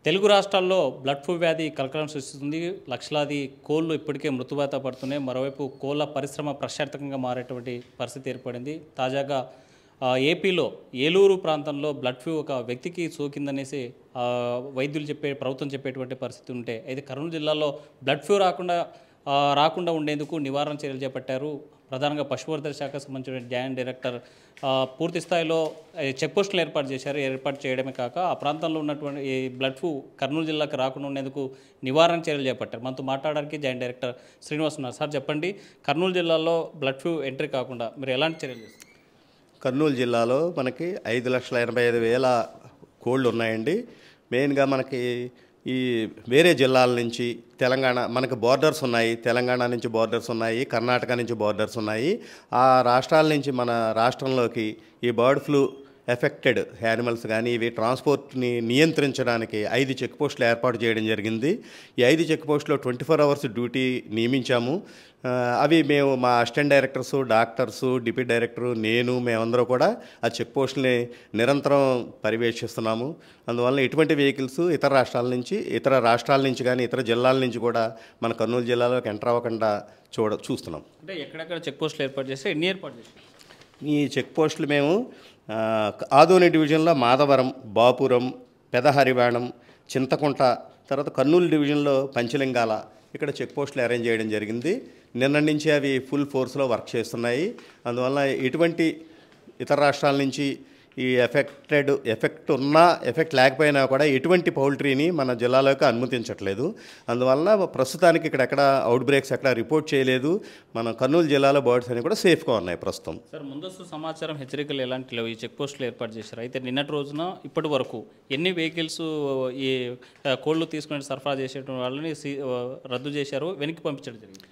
తెలుగు రాష్ట్రాల్లో blood flu వ్యాధి కలకలం సృష్టిస్తుంది. లక్షలాది కోళ్లు ఇప్పటికే మృత్యువాత పడుతున్నాయి. మరోవైపు కోళ్ల పరిశ్రమ ప్రశ్నార్థకంగా మారేటువంటి పరిస్థితి ఏర్పడింది. తాజాగా ఏపీలో ఏలూరు ప్రాంతంలో బ్లడ్ ఫ్లూ ఒక వ్యక్తికి సోకిందనేసి వైద్యులు ప్రభుత్వం చెప్పేటువంటి పరిస్థితి ఉంటే, అయితే కర్నూలు జిల్లాలో బ్లడ్ ఫ్లూ రాకుండా ఉండేందుకు నివారణ చర్యలు చేపట్టారు. ప్రధానంగా పశువర్ధన శాఖకు సంబంధించిన జాయింట్ డైరెక్టర్ పూర్తి స్థాయిలో చెక్ పోస్టులు ఏర్పాటు చేయడమే కాక ఆ ప్రాంతంలో ఉన్నటువంటి ఈ బ్లడ్ ఫ్లూ కర్నూలు జిల్లాకు రాకుండా ఉండేందుకు నివారణ చర్యలు చేపట్టారు. మనతో మాట్లాడడానికి జాయింట్ డైరెక్టర్ శ్రీనివాస్ ఉన్నారు. సార్ చెప్పండి, కర్నూలు జిల్లాలో బ్లడ్ ఫ్లూ ఎంట్రీ కాకుండా మీరు ఎలాంటి చర్యలు చేస్తారు? కర్నూలు జిల్లాలో మనకి 5,85,000 కోళ్ళు ఉన్నాయండి. మెయిన్గా మనకి ఈ వేరే జిల్లాల నుంచి తెలంగాణ మనకు బోర్డర్స్ ఉన్నాయి, తెలంగాణ నుంచి బోర్డర్స్ ఉన్నాయి, కర్ణాటక నుంచి బోర్డర్స్ ఉన్నాయి. ఆ రాష్ట్రాల నుంచి మన రాష్ట్రంలోకి ఈ బర్డ్ ఫ్లూ ఎఫెక్టెడ్ యానిమల్స్ కానీ ఇవి ట్రాన్స్పోర్ట్ని నియంత్రించడానికి 5 చెక్ పోస్టులు ఏర్పాటు చేయడం జరిగింది. ఈ 5 చెక్ పోస్టులో 24 అవర్స్ డ్యూటీ నియమించాము. అవి మేము మా assistant directors, doctors, deputy director, మేమందరూ కూడా ఆ చెక్ పోస్టుల్ని నిరంతరం పర్యవేక్షిస్తున్నాము. అందువల్ల ఎటువంటి వెహికల్స్ ఇతర రాష్ట్రాల నుంచి కానీ ఇతర జిల్లాల నుంచి కూడా మన కర్నూలు జిల్లాలోకి ఎంటర్ అవ్వకుండా చూస్తున్నాం. అంటే ఎక్కడెక్కడ చెక్ పోస్టులు ఏర్పాటు చేస్తే ఎన్ని ఏర్పాటు చేస్తారు? ఈ చెక్ పోస్టులు మేము ఆదోని డివిజన్లో మాధవరం, బాపురం, పెదహరివాణం, చింతకుంట, తర్వాత కర్నూలు డివిజన్లో పంచలింగాల ఇక్కడ చెక్ పోస్టులు అరేంజ్ చేయడం జరిగింది. నిన్న నుంచి అవి ఫుల్ ఫోర్స్లో వర్క్ చేస్తున్నాయి. అందువల్ల ఎటువంటి ఇతర రాష్ట్రాల నుంచి ఈ ఎఫెక్ట్ లేకపోయినా కూడా ఎటువంటి పౌల్ట్రీని మన జిల్లాలోకి అనుమతించట్లేదు. అందువల్ల ప్రస్తుతానికి ఇక్కడెక్కడ అవుట్ బ్రేక్స్ ఎక్కడ రిపోర్ట్ చేయలేదు. మన కర్నూలు జిల్లాలో బర్డ్స్ అని కూడా సేఫ్గా ఉన్నాయి ప్రస్తుతం. సార్, ముందస్తు సమాచారం హెచ్చరికలు ఎలాంటి లేవు ఈ చెక్ పోస్టులు ఏర్పాటు చేశారు. అయితే నిన్నటి రోజున ఇప్పటి వరకు ఎన్ని వెహికల్స్ ఈ కోళ్లు తీసుకుని సరఫరా చేసేటువంటి వాళ్ళని రద్దు చేశారు, వెనక్కి పంపించడం జరిగింది?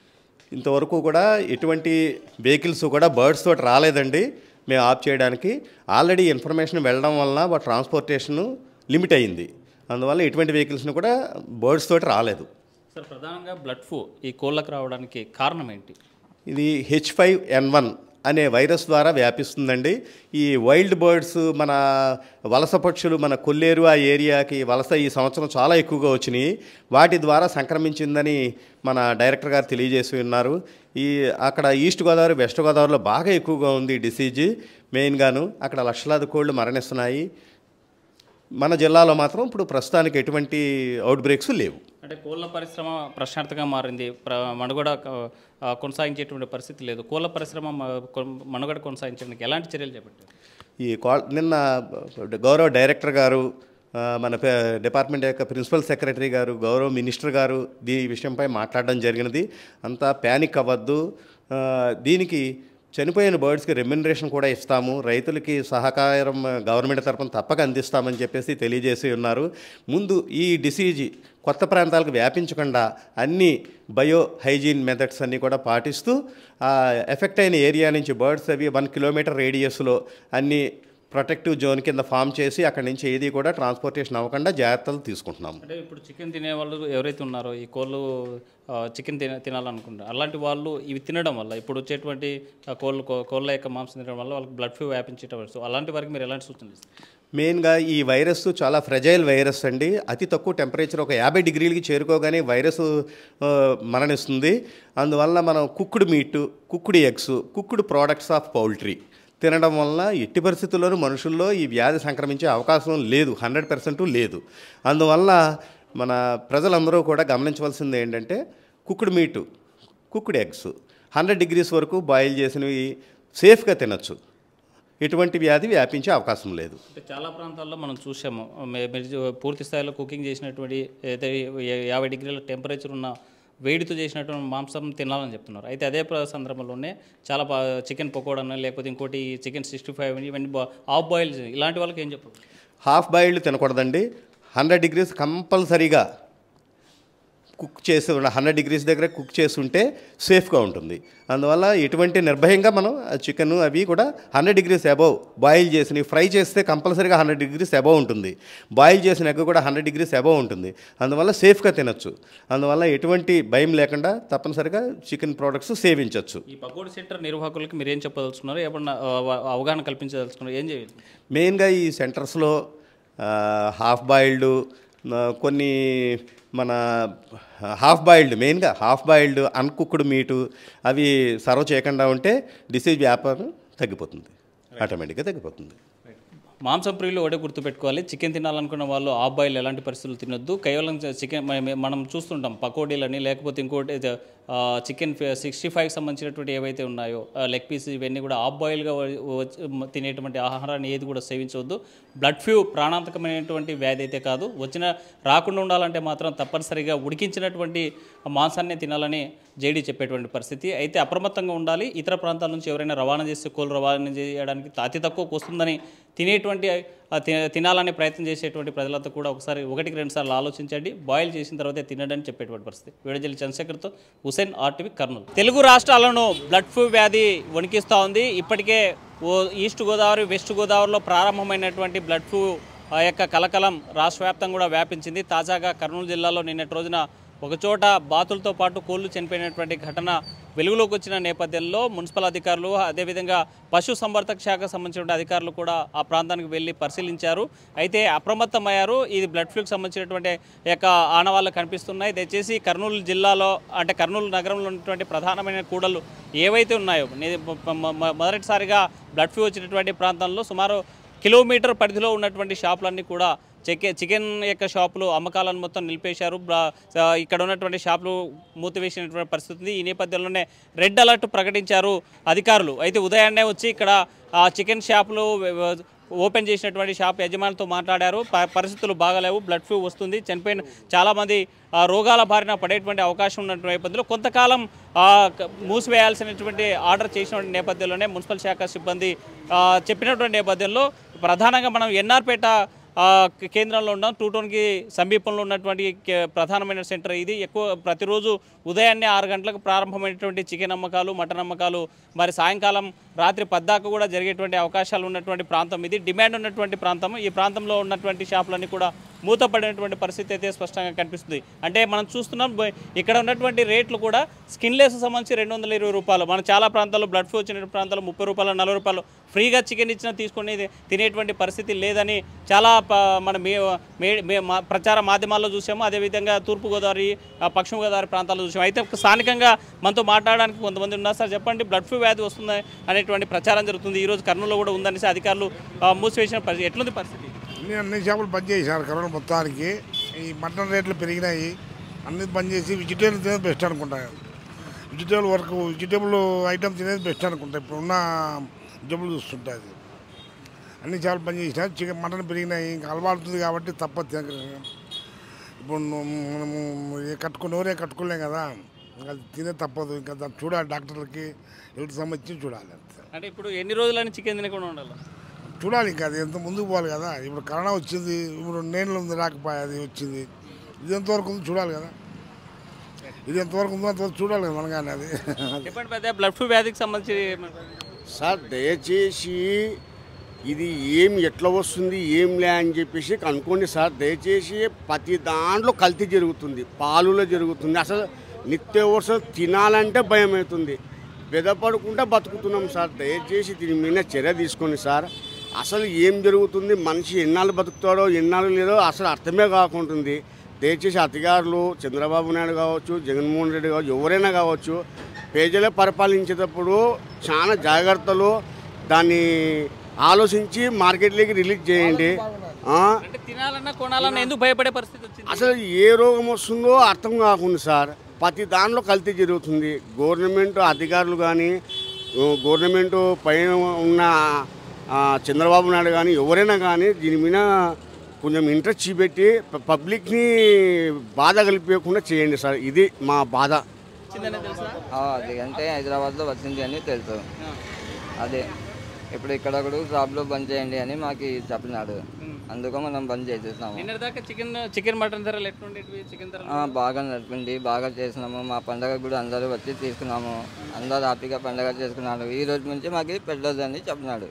ఇంతవరకు కూడా ఎటువంటి వెహికల్స్ కూడా బర్డ్స్ తోటి రాలేదండి. మేము ఆఫ్ చేయడానికి ఆల్రెడీ ఇన్ఫర్మేషన్ వెళ్ళడం వలన ట్రాన్స్పోర్టేషన్ లిమిట్ అయ్యింది. అందువల్ల ఎటువంటి వెహికల్స్ని కూడా బర్డ్స్ తోటి రాలేదు. సార్, ప్రధానంగా బ్లడ్ ఫ్లూ ఈ కోళ్ళకు రావడానికి కారణం ఏంటి? ఇది H5N1 అనే వైరస్ ద్వారా వ్యాపిస్తుందండి. ఈ వైల్డ్ బర్డ్స్ మన వలస పక్షులు మన కొల్లేరు ఆ ఏరియాకి వలస ఈ సంవత్సరం చాలా ఎక్కువగా వచ్చినాయి. వాటి ద్వారా సంక్రమించిందని మన డైరెక్టర్ గారు తెలియజేసి ఉన్నారు. అక్కడ ఈస్ట్ గోదావరి, వెస్ట్ గోదావరిలో బాగా ఎక్కువగా ఉంది డిసీజ్. మెయిన్గాను అక్కడ లక్షలాది కోళ్ళు మరణిస్తున్నాయి. మన జిల్లాలో మాత్రం ఇప్పుడు ప్రస్తుతానికి ఎటువంటి అవుట్ బ్రేక్స్ లేవు. అంటే కోళ్ళ పరిశ్రమ ప్రశ్నార్థకంగా మారింది, మనుగడ కొనసాగించేటువంటి పరిస్థితి లేదు. కోళ్ళ పరిశ్రమ మనుగడ కొనసాగించడానికి ఎలాంటి చర్యలు చేపట్టారు? నిన్న గౌరవ డైరెక్టర్ గారు, మన డిపార్ట్మెంట్ యొక్క ప్రిన్సిపల్ సెక్రటరీ గారు, గౌరవ మినిస్టర్ గారు ఈ విషయంపై మాట్లాడడం జరిగినది. అంతా ప్యానిక్ అవ్వద్దు, దీనికి చనిపోయిన బర్డ్స్కి రెమ్యునరేషన్ కూడా ఇస్తాము, రైతులకి సహకారం గవర్నమెంట్ తరఫున తప్పక అందిస్తామని చెప్పేసి తెలియజేసి ఉన్నారు. ముందు ఈ డిసీజ్ కొత్త ప్రాంతాలకు వ్యాపించకుండా అన్ని బయో హైజీన్ మెథడ్స్ అన్నీ కూడా పాటిస్తూ ఎఫెక్ట్ అయిన ఏరియా నుంచి బర్డ్స్ అవి 1 కిలోమీటర్ రేడియస్లో అన్ని ప్రొటెక్టివ్ జోన్ కింద ఫామ్ చేసి అక్కడి నుంచి ఏది కూడా ట్రాన్స్పోర్టేషన్ అవ్వకుండా జాగ్రత్తలు తీసుకుంటున్నాం. అంటే ఇప్పుడు చికెన్ తినే వాళ్ళు ఎవరైతే ఉన్నారో, ఈ కోళ్ళు చికెన్ తినాలనుకుంటారు, అలాంటి వాళ్ళు ఇవి తినడం వల్ల ఇప్పుడు వచ్చేటువంటి కోళ్ళ యొక్క మాంసం తినడం వల్ల వాళ్ళకి బ్లడ్ ఫ్లూ వ్యాపించడం, అలాంటి వారికి మీరు ఎలాంటి సూచనలు ఇస్తారు? మెయిన్గా ఈ వైరస్ చాలా ఫ్రెజైల్ వైరస్ అండి. అతి తక్కువ టెంపరేచర్ ఒక 50 డిగ్రీలకి చేరుకోగానే వైరస్ మరణిస్తుంది. అందువల్ల మనం cooked meet, cooked eggs, cooked products of poultry తినడం వల్ల ఎట్టి పరిస్థితుల్లోనూ మనుషుల్లో ఈ వ్యాధి సంక్రమించే అవకాశం లేదు, 100% లేదు. అందువల్ల మన ప్రజలందరూ కూడా గమనించవలసింది ఏంటంటే cooked meat, cooked eggs 100 degrees వరకు బాయిల్ చేసినవి సేఫ్గా తినచ్చు. ఎటువంటి వ్యాధి వ్యాపించే అవకాశం లేదు. చాలా ప్రాంతాల్లో మనం చూసాము, పూర్తి స్థాయిలో కుకింగ్ చేసినటువంటి 50 డిగ్రీల టెంపరేచర్ ఉన్న వేడితో చేసినటువంటి మాంసం తినాలని చెప్తున్నారు. అయితే అదే సందర్భంలోనే చాలా చికెన్ పకోడా లేకపోతే ఇంకోటి చికెన్ 65 ఇవన్నీ హాఫ్ బాయిల్డ్, ఇలాంటి వాళ్ళకి ఏం చెప్పారు? హాఫ్ బాయిల్డ్ తినకూడదండి. 100 డిగ్రీస్ కంపల్సరీగా కుక్ చేసి 100 డిగ్రీస్ దగ్గర కుక్ చేసి ఉంటే సేఫ్గా ఉంటుంది. అందువల్ల ఎటువంటి నిర్భయంగా మనం చికెన్ అవి కూడా 100 డిగ్రీస్ అబవ్ బాయిల్ చేసినవి ఫ్రై చేస్తే కంపల్సరీగా 100 డిగ్రీస్ అబవ్ ఉంటుంది. బాయిల్ చేసిన ఎగ్ కూడా 100 డిగ్రీస్ అబవ్ ఉంటుంది. అందువల్ల సేఫ్గా తినచ్చు. అందువల్ల ఎటువంటి భయం లేకుండా తప్పనిసరిగా చికెన్ ప్రోడక్ట్స్ సేవించవచ్చు. ఈ పకోడీ సెంటర్ నిర్వాహకులకి మీరు ఏం చెప్పదలుచుకున్నారు? ఏమన్నా అవగాహన కల్పించదలుచుకున్నారు? ఏం చేయాలి? మెయిన్గా ఈ సెంటర్స్లో హాఫ్ బాయిల్డ్ కొన్ని మన హాఫ్ బాయిల్డ్, మెయిన్గా హాఫ్ బాయిల్డ్ అన్కుక్డ్ మీటు అవి సర్వ్ చేయకుండా ఉంటే డిసీజ్ వ్యాపారం తగ్గిపోతుంది, ఆటోమేటిక్గా తగ్గిపోతుంది. మాంసం ప్రియులు ఒకటే గుర్తుపెట్టుకోవాలి, చికెన్ తినాలనుకున్న వాళ్ళు హాఫ్ బాయిల్ ఎలాంటి పరిస్థితులు తినొద్దు. కేవలం చికెన్ మనం చూస్తుంటాం పకోడీలని, లేకపోతే ఇంకోటి చికెన్ 65కి సంబంధించినటువంటి ఏవైతే ఉన్నాయో లెగ్ పీస్ ఇవన్నీ కూడా హాఫ్ బాయిల్గా తినేటువంటి ఆహారాన్ని ఏది కూడా సేవించవద్దు. బ్లడ్ ఫ్లూ ప్రాణాంతకమైనటువంటి వ్యాధి అయితే కాదు, రాకుండా ఉండాలంటే మాత్రం తప్పనిసరిగా ఉడికించినటువంటి మాంసాన్ని తినాలని జేడీ చెప్పేటువంటి పరిస్థితి. అయితే అప్రమత్తంగా ఉండాలి. ఇతర ప్రాంతాల నుంచి ఎవరైనా రవాణా చేస్తే కోళ్ళు రవాణా చేయడానికి అతి తక్కువకు వస్తుందని తినాలని ప్రయత్నం చేసేటువంటి ప్రజలతో కూడా ఒకసారి 1-2 సార్లు ఆలోచించండి, బాయిల్ చేసిన తర్వాతే తినడం చెప్పేటువంటి పరిస్థితి. వీడజల్లి చంద్రశేఖర్తో హుసేన్, RTV కర్నూలు. తెలుగు రాష్ట్రాలను బ్లడ్ ఫ్లూ వ్యాధి వణికిస్తూ ఉంది. ఇప్పటికే ఈస్ట్ గోదావరి, వెస్ట్ గోదావరిలో ప్రారంభమైనటువంటి బ్లడ్ ఫ్లూ యొక్క కలకలం రాష్ట్ర వ్యాప్తంగా కూడా వ్యాపించింది. తాజాగా కర్నూలు జిల్లాలో నిన్నటి రోజున ఒకచోట బాతులతో పాటు కోళ్లు చనిపోయినటువంటి ఘటన వెలుగులోకి వచ్చిన నేపథ్యంలో మున్సిపల్ అధికారులు, అదేవిధంగా పశు సంవర్ధక శాఖకు సంబంధించిన అధికారులు కూడా ఆ ప్రాంతానికి వెళ్ళి పరిశీలించారు. అయితే అప్రమత్తమయ్యారు. ఇది బ్లడ్ ఫ్లూకి సంబంధించినటువంటి యొక్క ఆనవాళ్ళు కనిపిస్తున్నాయి. దయచేసి కర్నూలు జిల్లాలో, అంటే కర్నూలు నగరంలో ఉన్నటువంటి ప్రధానమైన కూడళ్ళు ఏవైతే ఉన్నాయో, మొదటిసారిగా బ్లడ్ ఫ్లూ వచ్చినటువంటి ప్రాంతంలో సుమారు కిలోమీటర్ పరిధిలో ఉన్నటువంటి షాపులన్నీ కూడా చికెన్ యొక్క షాపులు అమ్మకాలను మొత్తం నిలిపేశారు. ఇక్కడ ఉన్నటువంటి షాపులు మూసివేసినటువంటి పరిస్థితి ఉంది. ఈ నేపథ్యంలోనే రెడ్ అలర్ట్ ప్రకటించారు అధికారులు. అయితే ఉదయాన్నే వచ్చి ఇక్కడ చికెన్ షాపులు ఓపెన్ చేసినటువంటి షాప్ యజమానితో మాట్లాడారు. పరిస్థితులు బాగాలేవు, బ్లడ్ ఫ్లూ వస్తుంది, చనిపోయిన చాలామంది రోగాల బారిన పడేటువంటి అవకాశం ఉన్నటువంటి నేపథ్యంలో కొంతకాలం మూసివేయాల్సినటువంటి ఆర్డర్ చేసిన నేపథ్యంలోనే మున్సిపల్ శాఖ సిబ్బంది చెప్పినటువంటి నేపథ్యంలో ప్రధానంగా మనం ఎన్ఆర్పేట కేంద్రంలో ఉన్నాం. 2 టౌన్కి సమీపంలో ఉన్నటువంటి ప్రధానమైన సెంటర్ ఇది. ఎక్కువ ప్రతిరోజు ఉదయాన్నే 6 గంటలకు ప్రారంభమైనటువంటి చికెన్ అమ్మకాలు, మటన్ అమ్మకాలు మరి సాయంకాలం రాత్రి 10 దాకా కూడా జరిగేటువంటి అవకాశాలు ఉన్నటువంటి ప్రాంతం ఇది. డిమాండ్ ఉన్నటువంటి ప్రాంతం. ఈ ప్రాంతంలో ఉన్నటువంటి షాపులన్నీ కూడా మూతపడినటువంటి పరిస్థితి అయితే స్పష్టంగా కనిపిస్తుంది. అంటే మనం చూస్తున్నాం ఇక్కడ ఉన్నటువంటి రేట్లు కూడా స్కిన్లెస్ సంబంధించి 220 రూపాయలు. మన చాలా ప్రాంతాల్లో బ్లడ్ ఫ్లూ వచ్చిన ప్రాంతాల్లో 30 రూపాయలు, 40 రూపాయలు ఫ్రీగా చికెన్ ఇచ్చినా తీసుకొని తినేటువంటి పరిస్థితి లేదని చాలా మన ప్రచార మాధ్యమాల్లో చూసాము. అదేవిధంగా తూర్పుగోదావరి, పశ్చిమ గోదావరి ప్రాంతాల్లో చూసాము. అయితే స్థానికంగా మనతో మాట్లాడడానికి కొంతమంది ఉన్నారు. సార్ చెప్పండి, బ్లడ్ ఫ్లూ వ్యాధి వస్తుంది అనేటువంటి ప్రచారం జరుగుతుంది. ఈరోజు కర్నూలులో కూడా ఉందనేసి అధికారులు మూసివేసిన పరిస్థితి, ఎట్లుంది పరిస్థితి? అన్ని షాపులు బంద్ చేశారు కరోనా మొత్తానికి. ఈ మటన్ రేట్లు పెరిగినాయి, అన్ని బంద్ చేసి వెజిటేబుల్ తినేది బెస్ట్ అనుకుంటాను. వెజిటేబుల్ ఐటమ్ తినేది బెస్ట్ అనుకుంటా. ఇప్పుడున్న జబ్బులు చూస్తుంటుంది. అన్ని షాపులు బంద్ చేసినా, చికెన్ మటన్ పెరిగినాయి. ఇంకా అలవాడుతుంది కాబట్టి తప్పదు. ఇప్పుడు మనము ఎవరే కట్టుకోలేం కదా, అది తినే తప్పదు. ఇంకా దాన్ని చూడాలి, డాక్టర్లకి హెల్త్ సంబంధించి చూడాలి. అంటే ఇప్పుడు ఎన్ని రోజులని చికెన్ తినకుండా ఉండాలి? చూడాలి, ఇంకా అది ఎంత ముందుకు పోవాలి కదా. ఇప్పుడు కరోనా వచ్చింది, ఇప్పుడు నేనులో ఉంది, రాకపోయా అది వచ్చింది. ఇది ఎంతవరకు ఉందో చూడాలి కదా. ఇది ఎంతవరకు ఉందో అంతవరకు చూడాలి కదా మనగానే. అది చెప్పండి పెద్ద, బ్లడ్ ఫ్లూ వ్యాధికి సంబంధించి సార్ దయచేసి ఇది ఎట్లా వస్తుంది లే అని చెప్పేసి కనుక్కోండి సార్. దయచేసి ప్రతి దాంట్లో కల్తీ జరుగుతుంది, పాలులో జరుగుతుంది. అసలు నిత్యావసరం తినాలంటే భయం అవుతుంది, బెదపడకుండా బతుకుతున్నాం సార్. దయచేసి దీని మీద చర్య తీసుకోండి సార్. అసలు ఏం జరుగుతుంది, మనిషి ఎన్నాళ్ళు బతుకుతాడో ఎన్నాళ్ళు లేదో అసలు అర్థమే కాకుంటుంది. దయచేసి అధికారులు చంద్రబాబు నాయుడు కావచ్చు, జగన్మోహన్ రెడ్డి కావచ్చు, ఎవరైనా కావచ్చు, ప్రజలే పరిపాలించేటప్పుడు చాలా జాగ్రత్తలు దాన్ని ఆలోచించి మార్కెట్లోకి రిలీజ్ చేయండి. ఎందుకు భయపడే పరిస్థితి వచ్చింది? అసలు ఏ రోగం వస్తుందో అర్థం కాకుండా సార్ ప్రతి దాంట్లో కల్తీ జరుగుతుంది. గవర్నమెంట్ అధికారులు కానీ, గవర్నమెంట్ పైన ఉన్న చంద్రబాబు నాయుడు కానీ ఎవరైనా కానీ దీని మీద కొంచెం ఇంట్రెస్ట్ చూపెట్టి పబ్లిక్ని బాధ కలిపేయకుండా చేయండి సార్. ఇది మా బాధ. అది అంటే హైదరాబాద్లో వచ్చింది అని తెలుసు. అదే ఇప్పుడు ఇక్కడ కూడా షాప్లో బంద్ చేయండి అని మాకు చెప్పినాడు. అందుకు మనం బంద్ చేసేసాము. చికెన్ మటన్ ధరలు ఎట్లుండేవి? చికెన్ ధర బాగా నడిపింది, బాగా చేసినాము. మా పండగ కూడా అందరూ వచ్చి తీసుకున్నాము. అందరూ హ్యాపీగా పండగ చేసుకున్నాడు. ఈ రోజు నుంచి మాకు పెట్టలేదని చెప్పినాడు.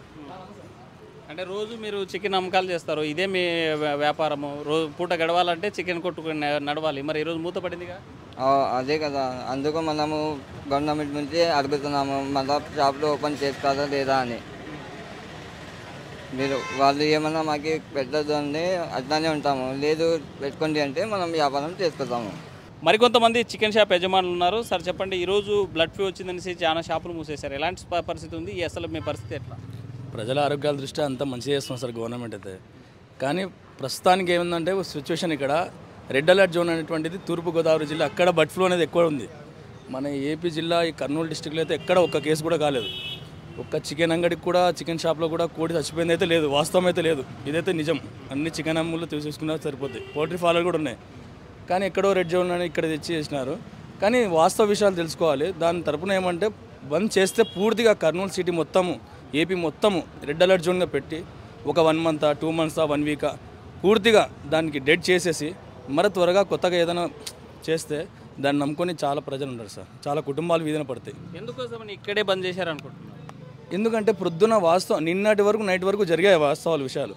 అంటే రోజు మీరు చికెన్ అమ్మకాలు చేస్తారు, ఇదే మీ వ్యాపారము? రోజు పూట గడవాలంటే చికెన్ కొట్టుకుని నడవాలి. మరి ఈరోజు మూతపడిందిగా. అదే కదా, అందుకు మనము గవర్నమెంట్ నుంచి అడుగుతున్నాము, మళ్ళీ షాప్లో ఓపెన్ చేస్తారా లేదా అని. మీరు వాళ్ళు ఏమన్నా మాకు పెట్టద్దు అంటే అట్లానే ఉంటాము, లేదు పెట్టుకోండి అంటే మనం వ్యాపారం చేసుకుంటాము. మరికొంతమంది చికెన్ షాప్ యజమానులు ఉన్నారు. సార్ చెప్పండి, ఈరోజు బ్లడ్ ఫ్లూ వచ్చిందనేసి చాలా షాపులు మూసేశారు. ఎలాంటి పరిస్థితి ఉంది, అసలు మీ పరిస్థితి ఎట్లా? ప్రజల ఆరోగ్యాల దృష్ట్యా అంతా మంచిగా చేస్తున్నాం సార్ గవర్నమెంట్ అయితే. కానీ ప్రస్తుతానికి ఏముందంటే సిచ్యువేషన్ ఇక్కడ రెడ్ అలర్ట్ జోన్ అనేటువంటిది తూర్పుగోదావరి జిల్లా, అక్కడ బర్డ్ ఫ్లూ అనేది ఎక్కువ ఉంది. మన ఏపీ జిల్లా ఈ కర్నూలు డిస్టిక్లో అయితే ఎక్కడ ఒక్క కేసు కూడా కాలేదు. ఒక్క చికెన్ అంగడికి కూడా, చికెన్ షాప్లో కూడా కోడి చచ్చిపోయింది అయితే లేదు, వాస్తవం అయితే లేదు. ఇదైతే నిజం. అన్ని చికెన్ అమ్ములు తీసుకున్నా సరిపోద్ది. పోల్ట్రీ ఫార్మర్లు కూడా ఉన్నాయి, కానీ ఎక్కడో రెడ్ జోన్ అని ఇక్కడ తెచ్చి చేసినారు. కానీ వాస్తవ విషయాలు తెలుసుకోవాలి. దాని తరపున ఏమంటే బంద్ చేస్తే పూర్తిగా కర్నూలు సిటీ మొత్తము, ఏపీ మొత్తము రెడ్ అలర్ట్ జోన్గా పెట్టి ఒక 1 month 2 months 1 week పూర్తిగా దానికి డెడ్ చేసేసి మరి త్వరగా కొత్తగా ఏదైనా చేస్తే దాన్ని నమ్ముకొని చాలా ప్రజలు ఉంటారు సార్. చాలా కుటుంబాలు వీధిన పడతాయి. ఎందుకోసం ఇక్కడే బంద్ చేశారు అనుకుంటున్నారు? ఎందుకంటే ప్రొద్దున వాస్తవం నిన్నటి వరకు నైట్ వరకు జరిగాయి వాస్తవాల విషయాలు.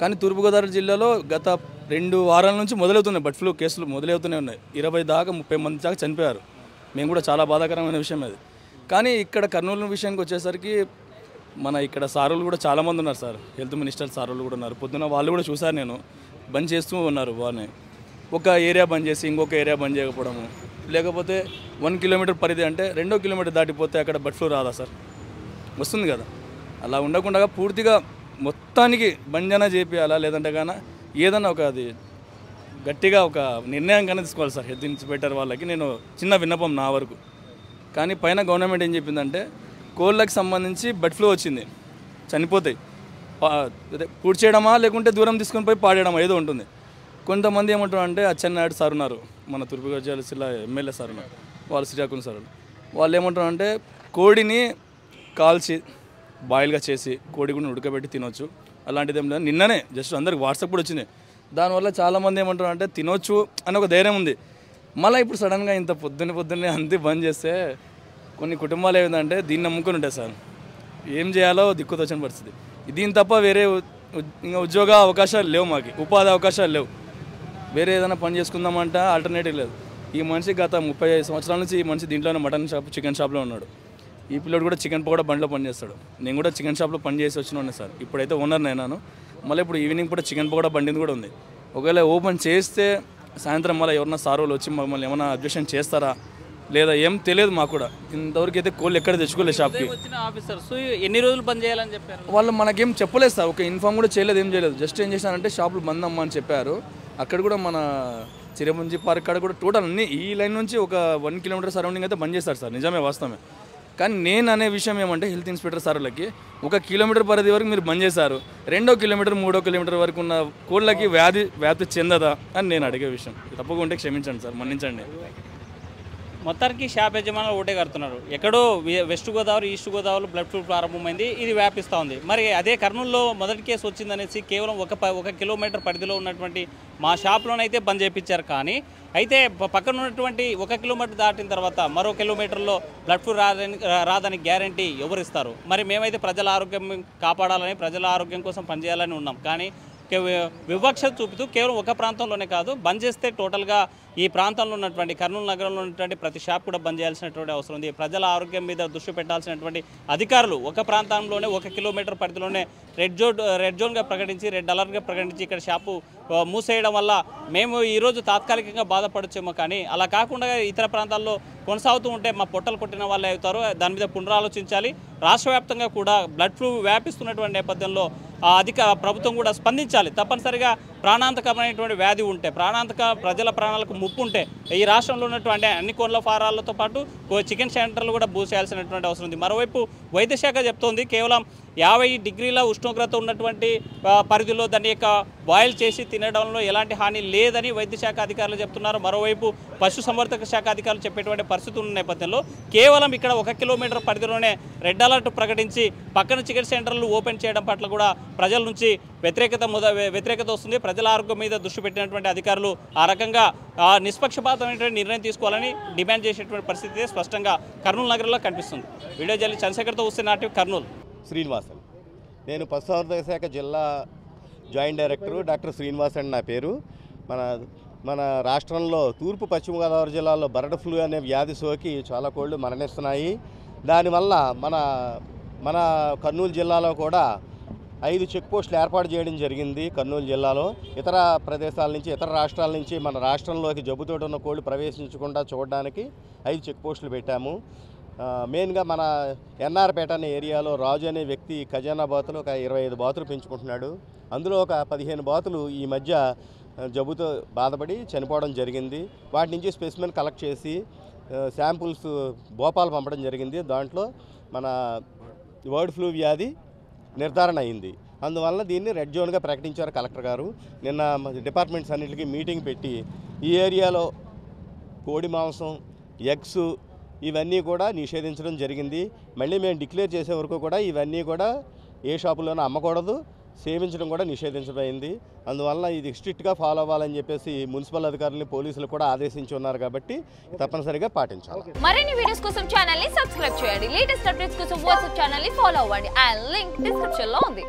కానీ తూర్పుగోదావరి జిల్లాలో గత 2 వారాల నుంచి మొదలవుతున్నాయి బర్డ్ ఫ్లూ కేసులు, మొదలవుతూనే ఉన్నాయి. 20 దాకా 30 మంది దాకా చనిపోయారు. మేము కూడా చాలా బాధాకరమైన విషయం అది. కానీ ఇక్కడ కర్నూలు విషయానికి వచ్చేసరికి మన ఇక్కడ సారులు కూడా చాలామంది ఉన్నారు సార్. హెల్త్ మినిస్టర్ సారులు కూడా ఉన్నారు. పొద్దున వాళ్ళు కూడా చూసారు, నేను బంద్ చేస్తూ ఉన్నారు. వాళ్ళని ఒక ఏరియా బంద్ చేసి ఇంకొక ఏరియా బంద్ చేయకపోవడము, లేకపోతే 1 kilometer పరిధి అంటే 2 kilometer దాటిపోతే అక్కడ బర్డ్ ఫ్లూ రాదా సార్? వస్తుంది కదా. అలా ఉండకుండా పూర్తిగా మొత్తానికి బంజన చేపియాలా, లేదంటే కానీ ఏదన్నా ఒక అది గట్టిగా ఒక నిర్ణయం కానీ తీసుకోవాలి సార్ హెల్త్ ఇన్స్పెక్టర్ వాళ్ళకి. నేను చిన్న విన్నపం నా వరకు. కానీ పైన గవర్నమెంట్ ఏం చెప్పిందంటే కోళ్ళకి సంబంధించి బర్డ్ ఫ్లూ వచ్చింది, చనిపోతాయి, పూడ్చి చేయడమా లేకుంటే దూరం తీసుకొని పోయి పాడేయడమా ఏదో ఉంటుంది. కొంతమంది ఏమంటారు అంటే అచ్చెన్నాయుడు సార్ ఉన్నారు, మన తూర్పుగోదావరి జిల్లా ఎమ్మెల్యే సార్ ఉన్నారు, వాళ్ళు శ్రీకాకుళం సార్, వాళ్ళు ఏమంటారు అంటే కోడిని కాల్చి బాయిల్గా చేసి కోడి కూడా ఉడకబెట్టి తినొచ్చు, అలాంటిది ఏం లేదు. నిన్ననే జస్ట్ అందరికి వాట్సాప్ కూడా వచ్చింది. దానివల్ల చాలామంది ఏమంటారు అంటే తినొచ్చు అని ఒక ధైర్యం ఉంది. మళ్ళీ ఇప్పుడు సడన్గా ఇంత పొద్దున్నే అంతే బంద్ చేస్తే కొన్ని కుటుంబాలు ఏమిటంటే దీన్ని నమ్ముకొని ఉంటాయి సార్. ఏం చేయాలో దిక్కుతోచని పరిస్థితి. దీని తప్ప వేరే ఇంకా ఉద్యోగ అవకాశాలు లేవు, మాకు ఉపాధి అవకాశాలు లేవు. వేరే ఏదైనా పని చేసుకుందామంటే ఆల్టర్నేటివ్ లేదు. ఈ మనిషి గత 35 సంవత్సరాల నుంచి ఈ మనిషి దీంట్లోనే మటన్ షాప్, చికెన్ షాప్లో ఉన్నాడు. ఈ పిల్లడు కూడా చికెన్ పకోడా బండిలో పని చేస్తాడు. నేను కూడా చికెన్ షాప్లో పని చేసి వచ్చిన సార్. ఇప్పుడైతే ఓనర్ నేనాను. మళ్ళీ ఇప్పుడు ఈవినింగ్ కూడా చికెన్ పకోడా బండిది కూడా ఉంది. ఒకవేళ ఓపెన్ చేస్తే సాయంత్రం మళ్ళీ ఎవరన్నా సారోలు వచ్చి మమ్మల్ని ఏమైనా అబ్జెక్షన్ చేస్తారా లేదా ఏం తెలియదు మాకు కూడా. ఇంతవరకు అయితే కోళ్ళు ఎక్కడ తెచ్చుకోలేదు షాప్కి. వచ్చిన ఆఫీసర్స్ ఎన్ని రోజులు బంద్ చేయాలని చెప్పారు? వాళ్ళు మనకేం చెప్పలేదు సార్, ఒక ఇన్ఫామ్ కూడా చేయలేదు, ఏం చేయలేదు. జస్ట్ ఏం చేశానంటే షాపులు బంద్ అమ్మా అని చెప్పారు. అక్కడ కూడా మన చిరపుంజి పార్క్ కాడ కూడా టోటల్ అన్ని ఈ లైన్ నుంచి ఒక 1 kilometer సరౌండింగ్ అయితే బంద్ చేస్తారు సార్. నిజమే, వాస్తవమే. కానీ నేను అనే విషయం ఏమంటే హెల్త్ ఇన్స్పెక్టర్ సార్లకి 1 kilometer పరిధి వరకు మీరు బంద్ చేశారు, 2వ kilometer 3వ kilometer వరకు ఉన్న కోళ్ళకి వ్యాప్తి చెందదా అని నేను అడిగే విషయం. తప్పకుండా క్షమించండి సార్, మన్నించండి. మొత్తానికి షాప్ యజమానులు ఒకటే కడుతున్నారు. ఎక్కడో వెస్ట్ గోదావరి, ఈస్ట్ గోదావరిలో బ్లడ్ ఫ్లూ ప్రారంభమైంది, ఇది వ్యాపిస్తూ ఉంది. మరి అదే కర్నూలులో మొదటి కేసు వచ్చిందనేసి కేవలం 1 kilometer పరిధిలో ఉన్నటువంటి మా షాప్లోనైతే బంద్ చేయించారు. కానీ అయితే పక్కన ఉన్నటువంటి 1 kilometer దాటిన తర్వాత మరో కిలోమీటర్లో బ్లడ్ ఫ్లూ రాదని గ్యారంటీ ఎవరిస్తారు? మరి మేమైతే ప్రజల ఆరోగ్యం కాపాడాలని, ప్రజల ఆరోగ్యం కోసం పనిచేయాలని ఉన్నాం. కానీ వివక్ష చూపుతూ కేవలం ఒక ప్రాంతంలోనే కాదు, బంద్ చేస్తే టోటల్గా ఈ ప్రాంతంలో ఉన్నటువంటి కర్నూలు నగరంలో ఉన్నటువంటి ప్రతి షాప్ కూడా బంద్ చేయాల్సినటువంటి అవసరం ఉంది. ప్రజల ఆరోగ్యం మీద దృష్టి పెట్టాల్సినటువంటి అధికారులు ఒక ప్రాంతంలోనే 1 kilometer పరిధిలోనే రెడ్ జోన్గా ప్రకటించి, రెడ్ అలర్ట్గా ప్రకటించి ఇక్కడ షాపు మూసేయడం వల్ల మేము ఈరోజు తాత్కాలికంగా బాధపడచ్చేమో. కానీ అలా కాకుండా ఇతర ప్రాంతాల్లో కొనసాగుతూ ఉంటే మా పొట్టలు కొట్టిన వాళ్ళే అవుతారు. దాని మీద పునరాలోచించాలి. రాష్ట్ర వ్యాప్తంగా కూడా బ్లడ్ ఫ్లూ వ్యాపిస్తున్నటువంటి నేపథ్యంలో ప్రభుత్వం కూడా స్పందించాలి. తప్పనిసరిగా ప్రాణాంతకమైనటువంటి వ్యాధి ఉంటే, ప్రజల ప్రాణాలకు ముప్పు ఉంటే ఈ రాష్ట్రంలో ఉన్నటువంటి అన్ని కోళ్ళ ఫారాలతో పాటు చికెన్ సెంటర్లు కూడా మూసేయాల్సినటువంటి అవసరం ఉంది. మరోవైపు వైద్య శాఖ చెప్తోంది కేవలం 50 degrees ఉష్ణోగ్రత ఉన్నటువంటి పరిధిలో దాన్ని యొక్క బాయిల్ చేసి తినడంలో ఎలాంటి హాని లేదని వైద్య శాఖ అధికారులు చెప్తున్నారు. మరోవైపు పశుసంవర్ధక శాఖ అధికారులు చెప్పేటువంటి పరిస్థితి ఉన్న నేపథ్యంలో కేవలం ఇక్కడ 1 kilometer పరిధిలోనే రెడ్ అలర్ట్ ప్రకటించి పక్కన చికెన్ సెంటర్లు ఓపెన్ చేయడం పట్ల కూడా ప్రజల నుంచి వ్యతిరేకత వస్తుంది. ప్రజల ఆరోగ్యం మీద దృష్టి పెట్టినటువంటి అధికారులు ఆ రకంగా నిష్పక్షపాతమైనటువంటి నిర్ణయం తీసుకోవాలని డిమాండ్ చేసేటువంటి పరిస్థితి స్పష్టంగా కర్నూలు నగరంలో కనిపిస్తుంది. వీడియో జర్నలిస్ట్ చంద్రశేఖర్తో వస్తున్నట్టు కర్నూలు శ్రీనివాసన్. నేను పశుసంవర్ధక శాఖ జిల్లా జాయింట్ డైరెక్టరు డాక్టర్ శ్రీనివాస్ అని నా పేరు. మన రాష్ట్రంలో తూర్పు పశ్చిమ గోదావరి జిల్లాలో బర్డ్ ఫ్లూ అనే వ్యాధి సోకి చాలా కోళ్ళు మరణిస్తున్నాయి. దానివల్ల మన కర్నూలు జిల్లాలో కూడా 5 చెక్ పోస్టులు ఏర్పాటు చేయడం జరిగింది కర్నూలు జిల్లాలో. ఇతర ప్రదేశాల నుంచి, ఇతర రాష్ట్రాల నుంచి మన రాష్ట్రంలోకి జబ్బుతోటి ఉన్న కోళ్ళు ప్రవేశించకుండా చూడడానికి 5 చెక్ పోస్టులు పెట్టాము. మెయిన్గా మన ఎన్ఆర్పేట అనే ఏరియాలో రాజు అనే వ్యక్తి ఖజానా బాతులు ఒక 25 బాతులు పెంచుకుంటున్నాడు. అందులో ఒక 15 బాతులు ఈ మధ్య జబ్బుతో బాధపడి చనిపోవడం జరిగింది. వాటి నుంచి స్పెసిమెన్ కలెక్ట్ చేసి శాంపుల్స్ భోపాల్ పంపడం జరిగింది. దాంట్లో మన బర్డ్ ఫ్లూ వ్యాధి నిర్ధారణ అయింది. అందువల్ల దీన్ని రెడ్ జోన్గా ప్రకటించారు కలెక్టర్ గారు. నిన్న డిపార్ట్మెంట్స్ అన్నింటికి మీటింగ్ పెట్టి ఈ ఏరియాలో కోడి మాంసం, ఎగ్స్ ఇవన్నీ కూడా నిషేధించడం జరిగింది. మళ్ళీ మేము డిక్లేర్ చేసే వరకు కూడా ఇవన్నీ కూడా ఏ షాపులోనూ అమ్మకూడదు, సేవించడం కూడా నిషేధించబడింది. అందువల్ల ఇది స్ట్రిక్ట్గా ఫాలో అవ్వాలని చెప్పేసి మున్సిపల్ అధికారులు, పోలీసులు కూడా ఆదేశించి ఉన్నారు కాబట్టి తప్పనిసరిగా పాటించాలి. మరిన్ని వీడియోస్ కోసం ఛానల్ ని సబ్స్క్రైబ్ చేయండి. లేటెస్ట్ అప్డేట్స్ కోసం వాట్సాప్ ఛానల్ ని ఫాలో అవ్వండి. ఆ లింక్ డిస్క్రిప్షన్ లో ఉంది.